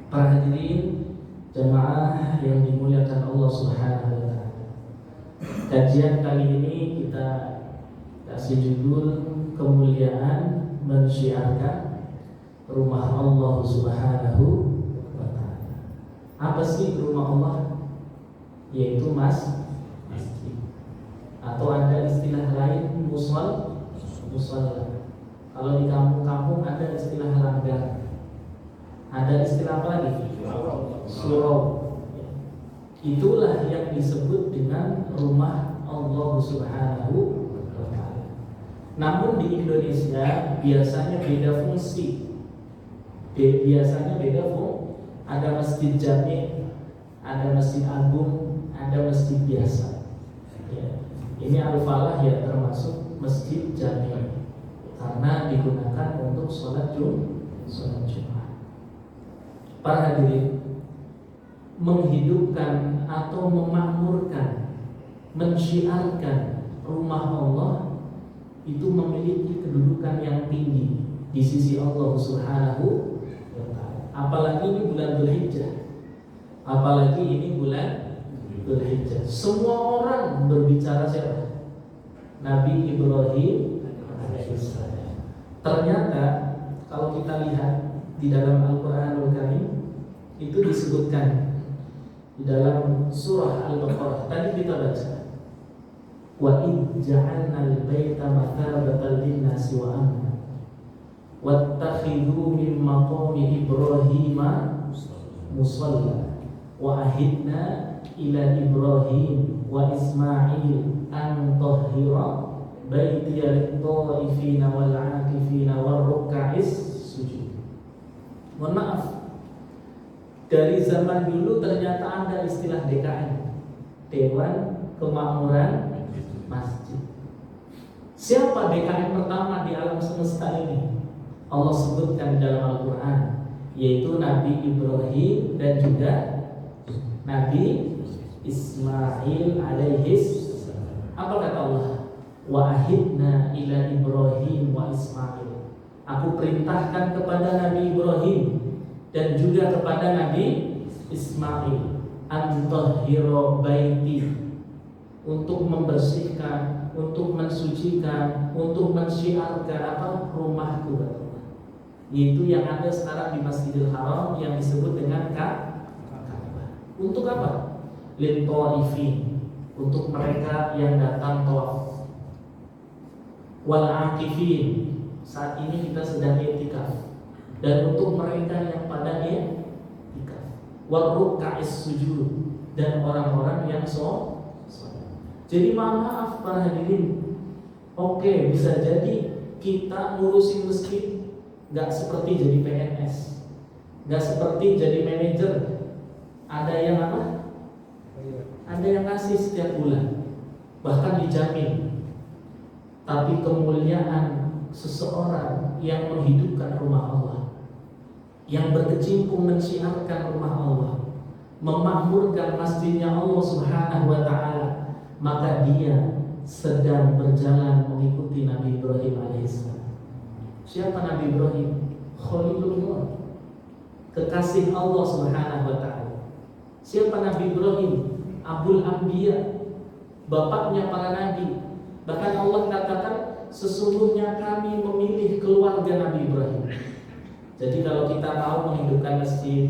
Para hadirin jemaah yang dimuliakan Allah Subhanahu wa taala. Kajian kali ini kita kasih judul kemuliaan mensyiarkan rumah Allah Subhanahu wa taala. Apa sih rumah Allah? Yaitu masjid. Atau ada istilah lain musalla. Kalau di kampung-kampung ada istilah langgar. Ada istilah apa lagi? Surau. Itulah yang disebut dengan rumah Allah Subhanahu wa taala. Namun di Indonesia biasanya beda fungsi. Ada masjid jami, ada masjid agung, ada masjid biasa. Ya. Ini Al-Falah ya termasuk masjid jami karena digunakan untuk sholat Jumat. Para hadirin, menghidupkan atau memakmurkan, mensyiarkan rumah Allah itu memiliki kedudukan yang tinggi di sisi Allah Subhanahu wa taala. Apalagi ini bulan Dzulhijjah. Semua orang berbicara siapa? Nabi Ibrahim alaihissalam. Ternyata kalau kita lihat di dalam Al-Quranul Karim itu disebutkan di dalam surah Al-Baqarah. Tadi kita baca wa id ja'alna al-baita mathabatan lin-nasi wa amna wattakhidhu min maqami Ibrahima musalla wa ahidna ila Ibrahim wa Ismail an tahhira baitiya lit-ta'ifina wal-'akifina war-ruk'a'is sujud. Mohon maaf, dari zaman dulu ternyata ada istilah DKM, Dewan Kemakmuran Masjid. Siapa DKM pertama di alam semesta ini? Allah sebutkan dalam Al-Quran, yaitu Nabi Ibrahim dan juga Nabi Ismail alaihis. Apa kata Allah? Wa ahidna ila Ibrahim wa Ismail. Aku perintahkan kepada Nabi Ibrahim dan juga kepada Nabi Ismail antahhira baiti, untuk membersihkan, untuk mensucikan, untuk mensyiarkan apa? Rumahku. Yaitu yang ada sekarang di Masjidil Haram yang disebut dengan Ka'bah. Untuk apa? Lil ta'ifin, untuk mereka yang datang tawaf. Wal 'akifin, saat ini kita sedang i'tikaf, dan untuk mereka yang pada i'tikaf. Wal ruk'a'is sujud, dan orang-orang yang sholat. Jadi maaf para hadirin, oke, bisa jadi kita ngurusin masjid nggak seperti jadi PNS, nggak seperti jadi manajer. Ada yang apa? Ada yang ngasih setiap bulan, bahkan dijamin. Tapi kemuliaan seseorang yang menghidupkan rumah Allah, yang berkecimpung mensyiarkan rumah Allah, memakmurkan masjidnya Allah Subhanahu wa taala, maka dia sedang berjalan mengikuti Nabi Ibrahim alaihissalam. Siapa Nabi Ibrahim? Khalilullah, kekasih Allah Subhanahu wa taala. Siapa Nabi Ibrahim? Abul Anbiya, bapaknya para nabi. Bahkan Allah katakan, sesungguhnya kami memilih keluarga Nabi Ibrahim. Jadi kalau kita mau menghidupkan masjid,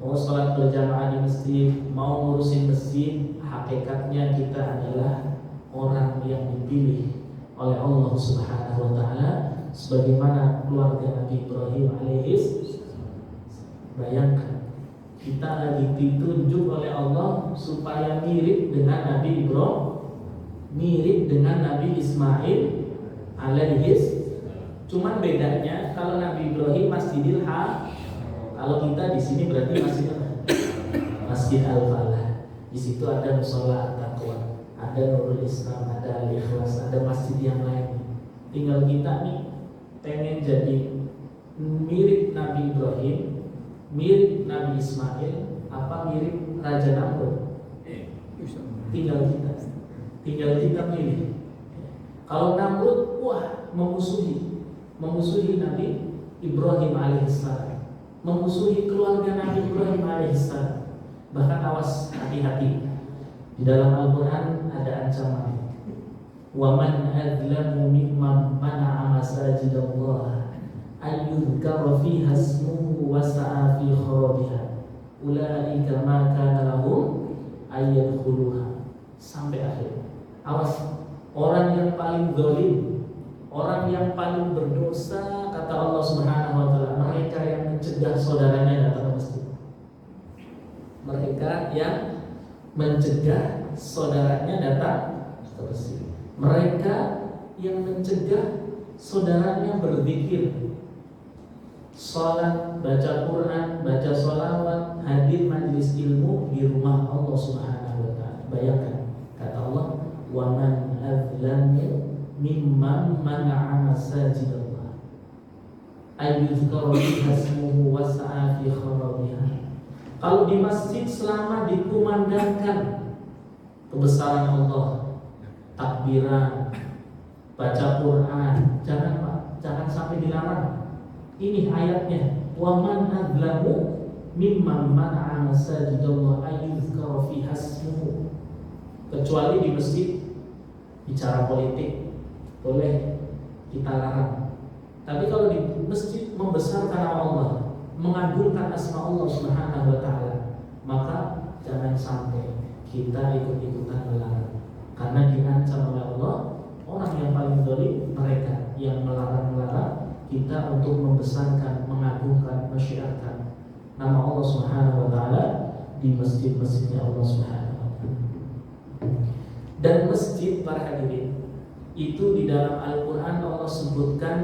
mau sholat berjamaah di masjid, mau ngurusin masjid, hakikatnya kita adalah orang yang dipilih oleh Allah Subhanahu wa taala sebagaimana keluarga Nabi Ibrahim alaihis. Bayangkan, kita lagi ditunjuk oleh Allah supaya mirip dengan Nabi Ibrahim, mirip dengan Nabi Ismail alaihis. Cuman bedanya kalau Nabi Ibrahim Masjidil Haram, kalau kita di sini berarti Masjid Al-Falah. Di situ ada mushola taqwa, ada Nurul Islam, ada Al-Ikhlas, ada masjid yang lain. Tinggal kita nih pengen jadi mirip Nabi Ibrahim, mirip Nabi Ismail, apa mirip Raja Namrud. Tinggal kita pilih. Kalau Namrud, wah, memusuhi Nabi Ibrahim alaihissalam, memusuhi keluarga Nabi Ibrahim. alaihissalam. Bahkan awas, hati-hati. Di dalam Al-Quran ada ancaman. Wa man adlamu mimman mana'a masajidallah ayyudhkara fiha ismuhu wa sa'a fi kharabiha ulaika ma kana lahum ayyadkhuluha. Sampai akhir. Awas, orang yang paling zalim, orang yang paling berdosa, kata Allah Subhanahu wa taala, mereka yang mencegah saudaranya datang ke masjid. Mereka yang mencegah saudaranya datang ke masjid. Mereka yang mencegah saudaranya berzikir, salat, baca Quran, baca sholawat, hadir majlis ilmu di rumah Allah Subhanahu wa taala. Bayangkan, kata Allah, wa man azlamu mimman mana'a masajidallah ayyuzkara fiha ismuhu wa sa'a fi kharabiha. Kalau di masjid selama dikumandangkan kebesaran Allah, takbiran, baca Quran, jangan Pak, jangan sampai dilarang. Ini ayatnya, wa man adlamu mimman mana'a masajidallah ayyuzkara fiha ismuhu. Kecuali di masjid bicara politik boleh kita larang. Tapi kalau di masjid membesarkan nama Allah, mengagungkan asma Allah Subhanahu wa taala, maka jangan sampai kita ikut-ikutan melarang. Karena diancam oleh Allah, orang yang paling zalim mereka yang melarang-larang kita untuk membesarkan, mengagungkan, mensyiarkan nama Allah Subhanahu wa taala di masjid-masjidnya Allah Subhanahu wa taala. Dan masjid, para hadirin, itu di dalam Al-Quran Allah sebutkan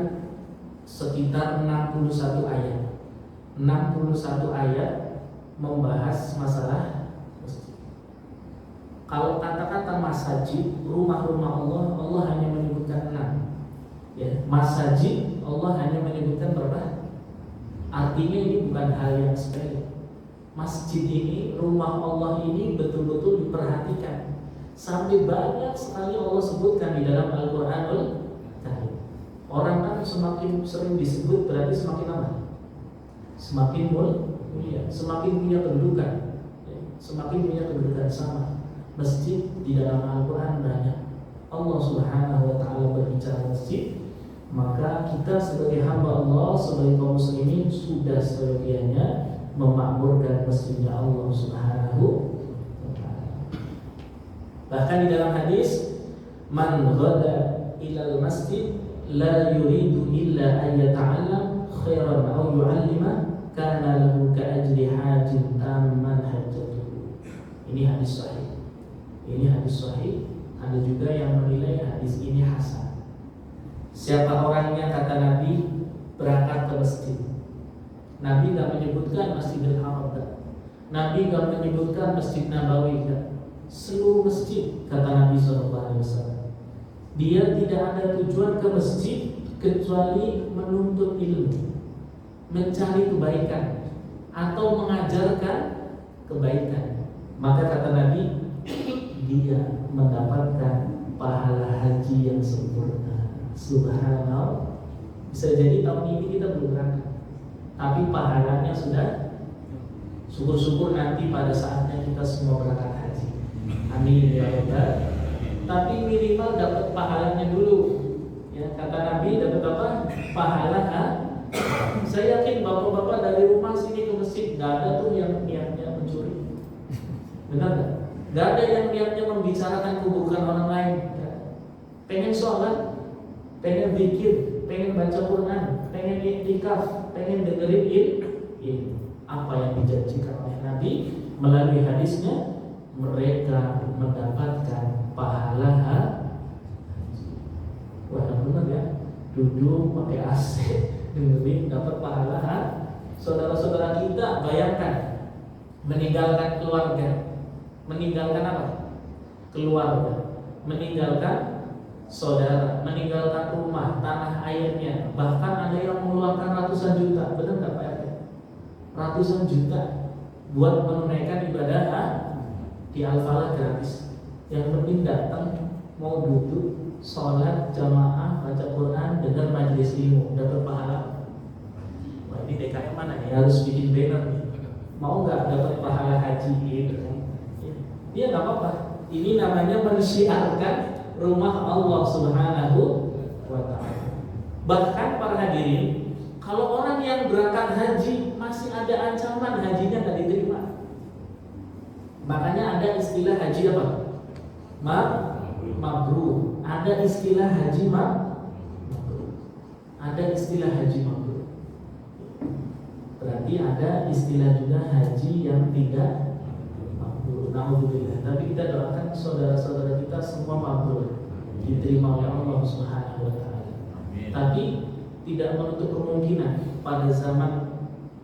sekitar 61 ayat. 61 ayat membahas masalah masjid. Kalau kata-kata masajid, rumah-rumah Allah, Allah hanya menyebutkan 6. Ya, masajid Allah hanya menyebutkan berapa? Artinya ini bukan hal yang sepele. Masjid ini, rumah Allah ini betul-betul diperhatikan. Sampai banyak sekali Allah sebutkan di dalam Al-Quranul Karim. Orang kan semakin sering disebut berarti semakin apa? Semakin mulia, semakin punya kedudukan, semakin punya kedudukan sama. Masjid di dalam Al-Quran banyak. Allah Subhanahu wa taala berbicara masjid, maka kita sebagai hamba Allah, sebagai kaum muslimin sudah seyogianya memakmurkan masjidnya Allah Subhanahu wa taala. Bahkan di dalam hadis, man ghada ilal masjid la yuridu illa an yata'allam khairan aw yu'allima kana lahu ka'ajri hajin tamman hajjatuhu. Ini hadis sahih. Ini hadis sahih. Ada juga yang menilai hadis ini hasan. Siapa orangnya, kata Nabi, berangkat ke masjid. Nabi gak menyebutkan Masjidil Haram, Nabi gak menyebutkan Masjid Nabawi, seluruh masjid, kata Nabi SAW. Dia tidak ada tujuan ke masjid kecuali menuntut ilmu, mencari kebaikan, atau mengajarkan kebaikan. Maka kata Nabi, dia mendapatkan pahala haji yang sempurna. Subhanallah. Bisa jadi tahun ini kita belum berangkat, tapi pahalanya sudah. Syukur-syukur nanti pada saatnya kita semua berangkat haji. Amin ya rabbal. Tapi minimal dapat pahalanya dulu. Ya, kata Nabi dapat apa? Pahala. Saya yakin bapak-bapak dari rumah sini ke masjid gak ada tuh yang niatnya mencuri. Benar gak? Gak ada yang niatnya membicarakan keburukan orang lain. Pengen sholat, pengen zikir, pengen baca Quran, pengen iktikaf, pengen dengerin ilmu. Apa yang dijanjikan oleh Nabi melalui hadisnya, mereka mendapatkan pahala haji. Wah, benar ya? Duduk pakai AC, dengerin, dapat pahala haji. Saudara-saudara kita, bayangkan meninggalkan keluarga, meninggalkan apa? Keluarga, meninggalkan saudara, meninggalkan rumah, tanah airnya, bahkan ada yang mengeluarkan ratusan juta, benar nggak Pak RT? Ratusan juta buat menunaikan ibadah di Al-Falah gratis. Yang penting datang, mau duduk, sholat, jamaah, baca Quran, dengar majelis ilmu, dapat pahala. Wah, ini DKM mana nih? Harus bikin banner nih. Mau nggak dapat dia nggak apa-apa. Ini namanya mensyiarkan rumah Allah Subhanahu wa Ta'ala. Bahkan para hadirin, kalau orang yang berangkat haji masih ada ancaman hajinya nggak diterima. Makanya ada istilah haji apa? Mabrur. Ada istilah haji mabrur. Ada istilah haji mabrur. Berarti ada istilah juga haji yang tidak mabrur. Alhamdulillah. Tapi kita doakan saudara-saudara kita semua mabrur, diterima oleh Allah Subhanahu wa Ta'ala. Tapi tidak menutup kemungkinan pada zaman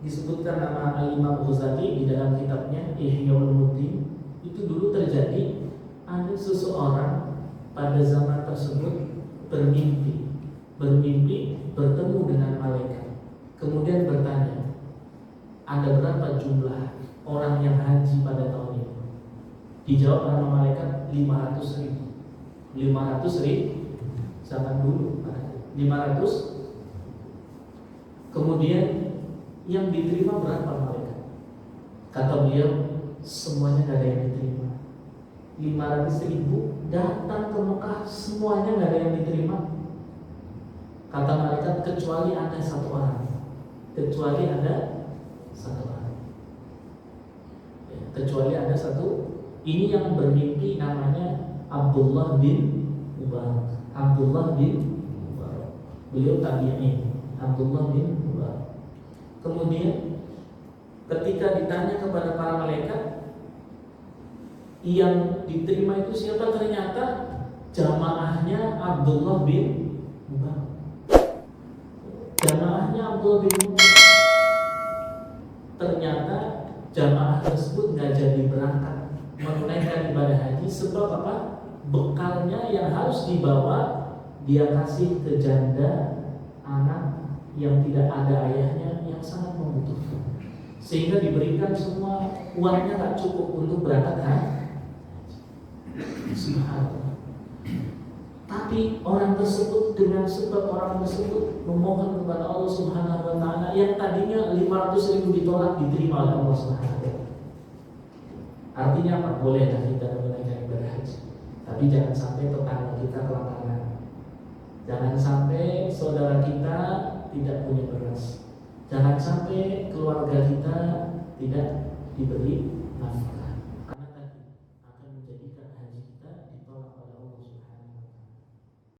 disebutkan nama Al-Imam Ghazali di dalam kitabnya Ihya Ulumuddin, itu dulu terjadi ada seseorang pada zaman tersebut bermimpi bertemu dengan malaikat, kemudian bertanya, ada berapa jumlah orang yang haji pada tahun ini? Dijawab oleh malaikat 500.000. 500.000 zaman dulu 500. Kemudian yang diterima berapa malaikat? Kata beliau, semuanya gak ada yang diterima. 500.000 datang ke Mekah, semuanya gak ada yang diterima. Kata malaikat, kecuali ada satu orang. Kecuali ada satu orang. Ya, kecuali ada satu. Ini yang bermimpi namanya Abdullah bin Mubarak. Abdullah bin Mubarak. Beliau tabi'in. Abdullah bin Mubarak. Kemudian ketika ditanya kepada para malaikat, yang diterima itu siapa? Ternyata jamaahnya Abdullah bin Mubarak. Jamaahnya Abdullah bin Mubarak. Ternyata jamaah tersebut nggak jadi berangkat menunaikan ibadah haji. Sebab apa? Bekalnya yang harus dibawa dia kasih ke janda anak yang tidak ada ayahnya yang sangat membutuhkan, sehingga diberikan semua uangnya tak cukup untuk berangkat haji. Subhanallah. Tapi orang tersebut dengan sebab orang tersebut memohon kepada Allah Subhanahu wa Ta'ala, yang tadinya 500.000 ditolak diterima oleh Allah Subhanahu wa Ta'ala. Artinya apa? Bolehlah kita menunaikan ibadah haji, tapi jangan sampai tetangga kita kelaparan. Jangan sampai saudara kita tidak punya beras. Jangan sampai keluarga kita tidak diberi nafkah.